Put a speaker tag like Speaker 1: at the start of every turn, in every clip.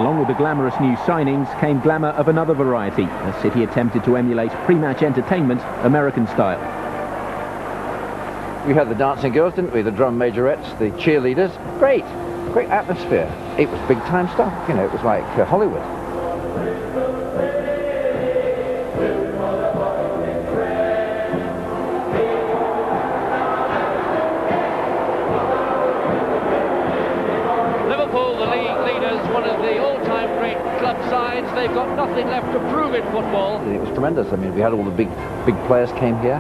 Speaker 1: Along with the glamorous new signings came glamour of another variety, as City attempted to emulate pre-match entertainment, American style.
Speaker 2: We had the dancing girls, didn't we? The drum majorettes, the cheerleaders. Great atmosphere. It was big time stuff, you know, it was like Hollywood.
Speaker 3: Liverpool, the league leaders, one of the all-time great club sides. They've got nothing left to prove in football.
Speaker 2: It was tremendous. I mean, we had all the big players came here,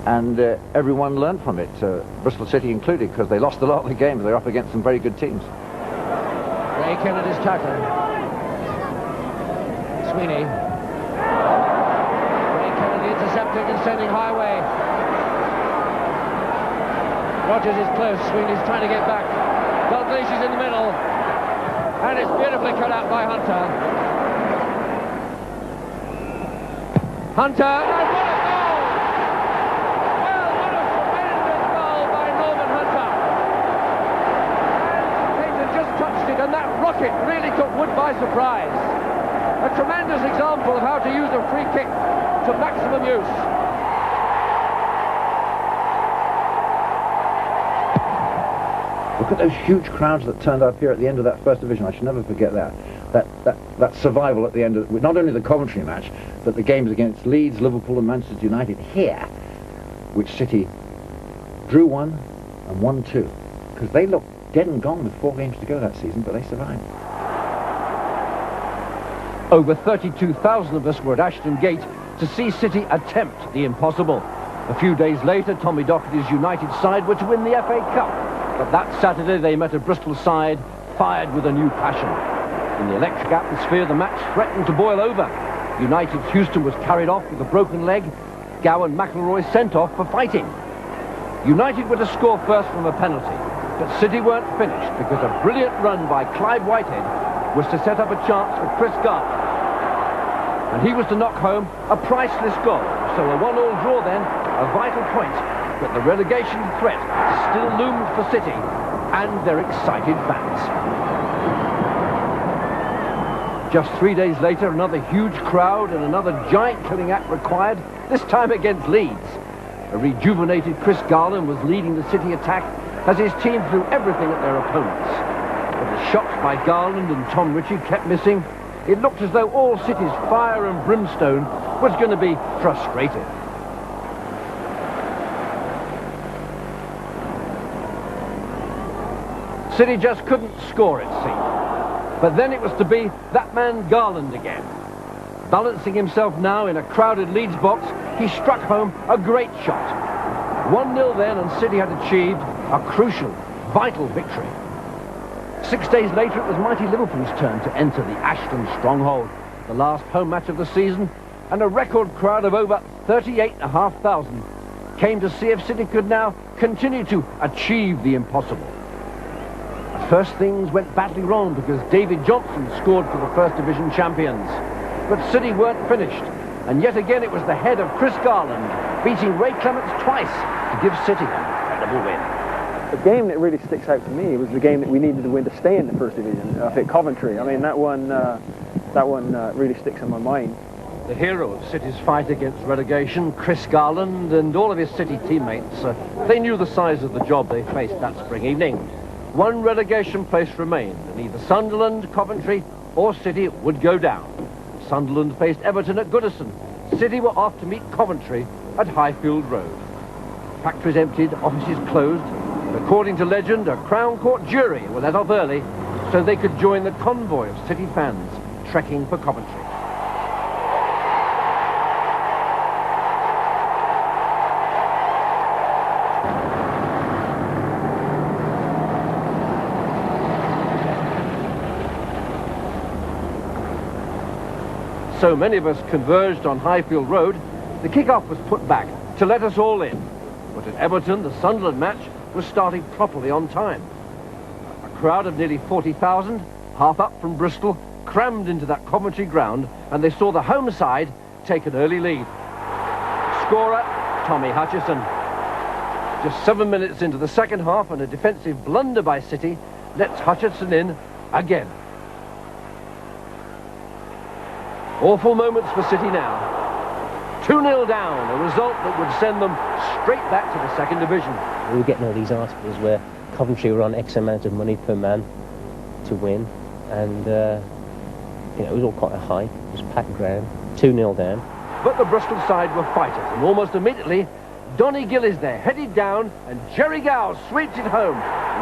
Speaker 2: and everyone learned from it, Bristol City included, because they lost a lot of the games. They're up against some very good teams.
Speaker 3: Ray Kennedy's tackle. Sweeney. Ray Kennedy intercepting and sending highway. Rogers is close. Sweeney's trying to get back. Dalglish is in the middle. And it's beautifully cut out by Hunter. Hunter, and what a goal! Well, what a tremendous goal by Norman Hunter. And Payton just touched it, and that rocket really took Wood by surprise. A tremendous example of how to use a free kick to maximum use.
Speaker 2: Look at those huge crowds that turned up here at the end of that first division. I should never forget that. That survival at the end of not only the Coventry match, but the games against Leeds, Liverpool and Manchester United here, which City drew 1 and won 2. Because they looked dead and gone with 4 games to go that season, but they survived.
Speaker 3: Over 32,000 of us were at Ashton Gate to see City attempt the impossible. A few days later, Tommy Docherty's United side were to win the FA Cup. But that Saturday they met a Bristol side fired with a new passion. In the electric atmosphere, the match threatened to boil over. United's Houston was carried off with a broken leg. Gowan McElroy sent off for fighting. United were to score first from a penalty, but City weren't finished because a brilliant run by Clive Whitehead was to set up a chance for Chris Garland. And he was to knock home a priceless goal. So a 1-1 draw then, a vital point. But the relegation threat still loomed for City and their excited fans. Just 3 days later, another huge crowd and another giant-killing act required, this time against Leeds. A rejuvenated Chris Garland was leading the City attack as his team threw everything at their opponents. But as shots by Garland and Tom Ritchie kept missing, it looked as though all City's fire and brimstone was going to be frustrated. City just couldn't score, it seemed. But then it was to be that man Garland again. Balancing himself now in a crowded Leeds box, he struck home a great shot. 1-0 then, and City had achieved a crucial, vital victory. 6 days later, it was mighty Liverpool's turn to enter the Ashton stronghold, the last home match of the season, and a record crowd of over 38,500 came to see if City could now continue to achieve the impossible. At first, things went badly wrong because David Johnson scored for the First Division champions. But City weren't finished, and yet again it was the head of Chris Garland beating Ray Clements twice to give City an incredible win.
Speaker 4: The game that really sticks out to me was the game that we needed to win to stay in the First Division up at Coventry. I mean, that one really sticks in my mind.
Speaker 3: The hero of City's fight against relegation, Chris Garland, and all of his City teammates, they knew the size of the job they faced that spring evening. One relegation place remained, and either Sunderland, Coventry, or City would go down. Sunderland faced Everton at Goodison. City were off to meet Coventry at Highfield Road. Factories emptied, offices closed. According to legend, a Crown Court jury were let off early so they could join the convoy of City fans trekking for Coventry. So many of us converged on Highfield Road, the kick-off was put back to let us all in. But at Everton, the Sunderland match was starting properly on time. A crowd of nearly 40,000, half up from Bristol, crammed into that Coventry ground, and they saw the home side take an early lead. Scorer, Tommy Hutchison. Just 7 minutes into the second half, and a defensive blunder by City lets Hutchison in again. Awful moments for City now. 2-0 down, a result that would send them straight back to the second division.
Speaker 5: We were getting all these articles where Coventry were on X amount of money per man to win, and you know, it was all quite a hype. It was packed ground, 2-0 down.
Speaker 3: But the Bristol side were fighters, and almost immediately, Donny Gill is there, headed down, and Jerry Gow sweeps it home.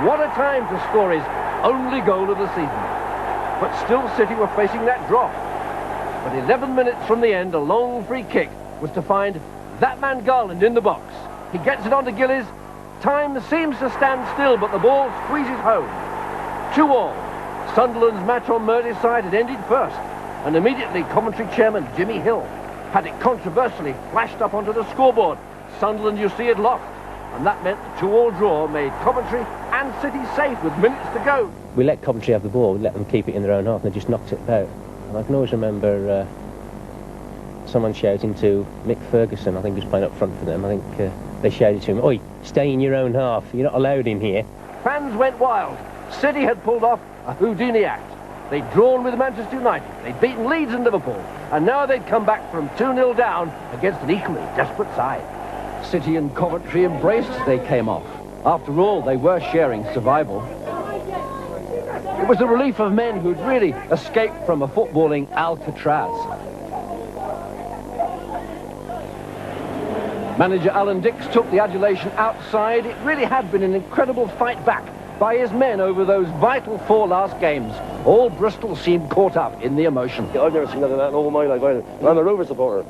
Speaker 3: What a time to score his only goal of the season. But still City were facing that drop. But 11 minutes from the end, a long free kick was to find that man Garland in the box. He gets it onto Gillies. Time seems to stand still, but the ball squeezes home. 2-2. Sunderland's match on Merseyside had ended first, and immediately Coventry chairman Jimmy Hill had it controversially flashed up onto the scoreboard. Sunderland, you see, had lost, and that meant the 2-2 draw made Coventry and City safe with minutes to go.
Speaker 5: We let Coventry have the ball, we let them keep it in their own half, and they just knocked it about. And I can always remember someone shouting to Mick Ferguson, I think he was playing up front for them. I think they shouted to him, "Oi, stay in your own half, you're not allowed in here."
Speaker 3: Fans went wild. City had pulled off a Houdini act. They'd drawn with Manchester United, they'd beaten Leeds and Liverpool, and now they'd come back from 2-0 down against an equally desperate side. City and Coventry embraced as they came off. After all, they were sharing survival. It was the relief of men who'd really escaped from a footballing Alcatraz. Manager Alan Dix took the adulation outside. It really had been an incredible fight back by his men over those vital 4 last games. All Bristol seemed caught up in the emotion.
Speaker 6: I've never seen nothing like that in all my life either. I'm a Rover supporter.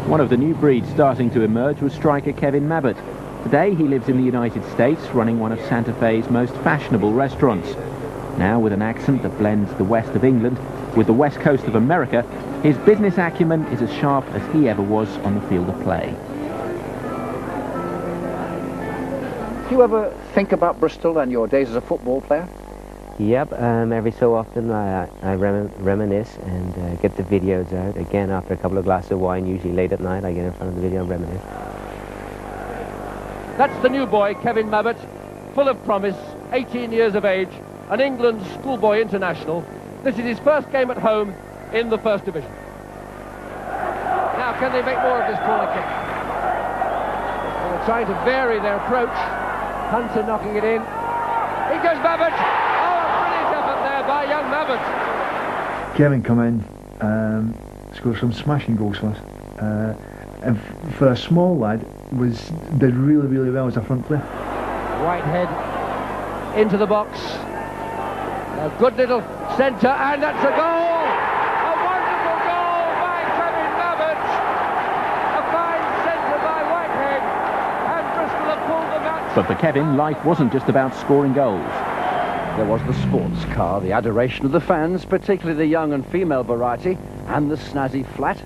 Speaker 1: One of the new breeds starting to emerge was striker Kevin Mabbutt. Today he lives in the United States, running one of Santa Fe's most fashionable restaurants. Now with an accent that blends the west of England with the west coast of America, his business acumen is as sharp as he ever was on the field of play.
Speaker 2: Do you ever think about Bristol and your days as a football player?
Speaker 7: Yep, every so often I reminisce and get the videos out. Again, after a couple of glasses of wine, usually late at night, I get in front of the video and reminisce.
Speaker 3: That's the new boy, Kevin Mabbutt, full of promise, 18 years of age, an England schoolboy international. This is his first game at home in the first division. Now, can they make more of this corner kick? They're trying to vary their approach. Hunter knocking it in. In goes Mabbutt. Oh, a brilliant effort there by young Mabbutt.
Speaker 8: Kevin come in, scored some smashing goals for us, and for a small lad, did really, really well as a front player.
Speaker 3: Whitehead into the box. A good little centre, and that's a goal! A wonderful goal by Kevin Mabbutt! A fine centre by Whitehead, and Bristol have pulled the match.
Speaker 1: But for Kevin, life wasn't just about scoring goals.
Speaker 3: There was the sports car, the adoration of the fans, particularly the young and female variety, and the snazzy flat.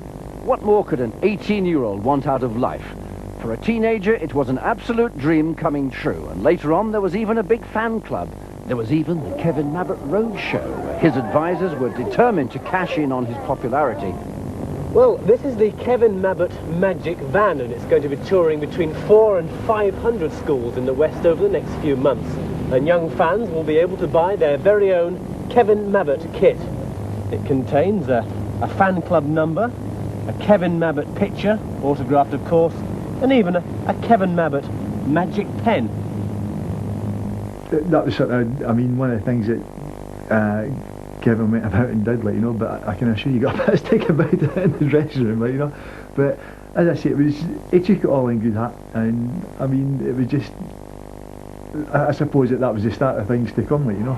Speaker 3: What more could an 18-year-old want out of life? For a teenager, it was an absolute dream coming true, and later on there was even a big fan club. There was even the Kevin Mabbutt Roadshow, where his advisors were determined to cash in on his popularity.
Speaker 9: Well, this is the Kevin Mabbutt Magic Van, and it's going to be touring between 400 and 500 schools in the West over the next few months. And young fans will be able to buy their very own Kevin Mabbutt kit. It contains a fan club number, a Kevin Mabbutt picture, autographed of course, and even a Kevin Mabbutt magic pen.
Speaker 8: That was sort of, I mean, one of the things that Kevin went about and did, like, you know, but I can assure you got a bit of stick about it in the dressing room, like, you know. But as I say, he took it all in good heart, and I mean, it was just, I suppose that was the start of things to come, like, you know.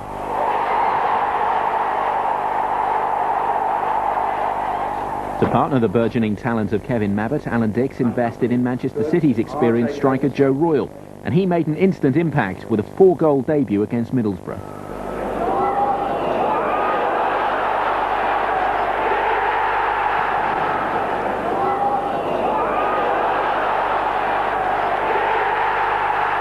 Speaker 1: To partner the burgeoning talent of Kevin Mabbutt, Alan Dix invested in Manchester City's experienced striker Joe Royle, and he made an instant impact with a 4-goal debut against Middlesbrough.